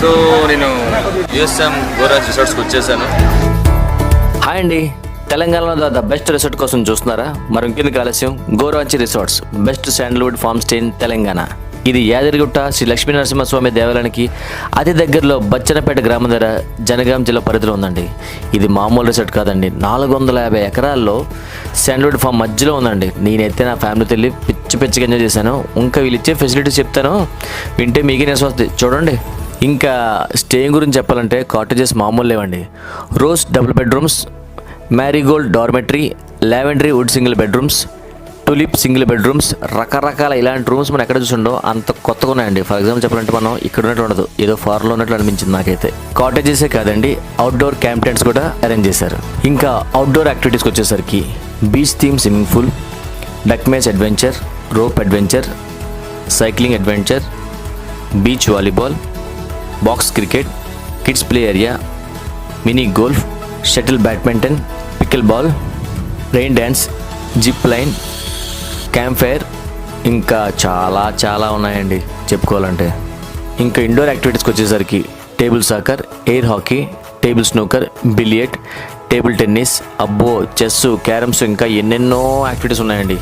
So నేను USM గోరాజ్ రిసార్ట్స్కి వచ్చేసాను. Hi అండి, తెలంగాణలో ద బెస్ట్ రిసార్ట్ కోసం చూస్తున్నారా? మరి ఇంకెందుకు ఆలస్యం, Goranchi resorts best sandalwood farm stay in Telangana. ఇది యాదగిరిగుట్ట శ్రీ లక్ష్మీ నరసింహస్వామి దేవాలయానికి అతి దగ్గరలో బచ్చనపేట గ్రామం దగ్గర జనగాం జిల్లా పరిధిలో ఉందండి. ఇది మామూలు రిసార్ట్ కాదండి, 450 ఎకరాల్లో శాండల్వుడ్ ఫామ్ మధ్యలో ఉందండి. నేనైతే నా ఫ్యామిలీతో వెళ్ళి పిచ్చిగా ఎంజాయ్ చేశాను. ఇంకా వీళ్ళు ఇచ్చే ఫెసిలిటీస్ చెప్తాను, వింటే మీకే నెస్ వస్తుంది చూడండి. ఇంకా స్టే గురించి చెప్పాలంటే కాటేజెస్ మామూలు లేవండి. Rose double bedrooms, marigold dormitory, lavender wood single bedrooms, tulip single bedrooms, రకరకాల ఇలాంటి రూమ్స్ మనం ఎక్కడ చూసిండో అంత కొత్తగా ఉన్నాయండి. ఫర్ ఎగ్జాంపుల్ చెప్పాలంటే మనం ఇక్కడ ఉన్నట్టు ఉండదు, ఏదో ఫారెన్లో ఉన్నట్లు అనిపించింది నాకైతే. కాటేజెసే కాదండి, అవుట్డోర్ క్యాంప్ టెంట్స్ కూడా అరేంజ్ చేశారు. ఇంకా అవుట్డోర్ యాక్టివిటీస్కి వచ్చేసరికి beach theme swimming pool, duck maze adventure, rope adventure, cycling adventure, beach volleyball, box cricket, kids play area, mini golf, shuttle badminton, pickle ball, rain dance, zip line, camp fire, ఇంకా చాలా ఉన్నాయండి చెప్పుకోవాలంటే. ఇంకా indoor యాక్టివిటీస్కి వచ్చేసరికి table soccer, air hockey, table snooker, billiard, table tennis, అబ్బో chess, carroms, ఇంకా ఎన్నెన్నో యాక్టివిటీస్ ఉన్నాయండి.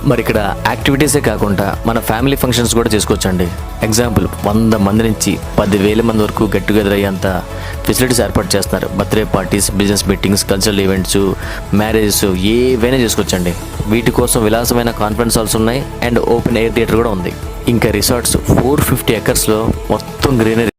మరి ఇక్కడ యాక్టివిటీసే కాకుండా మన ఫ్యామిలీ ఫంక్షన్స్ కూడా చేసుకోవచ్చండి. ఎగ్జాంపుల్ 100 మంది నుంచి 10,000 మంది వరకు గెట్ టుగెదర్ అయ్యేంత ఫెసిలిటీస్ ఏర్పాటు చేస్తున్నారు. Birthday parties, business meetings, cultural events, marriages ఏవైనా చేసుకోవచ్చండి. వీటి కోసం విలాసమైన కాన్ఫరెన్స్ హాల్స్ ఉన్నాయి అండ్ ఓపెన్ ఎయిర్ థియేటర్ కూడా ఉంది. ఇంకా రిసార్ట్స్ 450 ఎకర్స్లో మొత్తం గ్రీనరీ.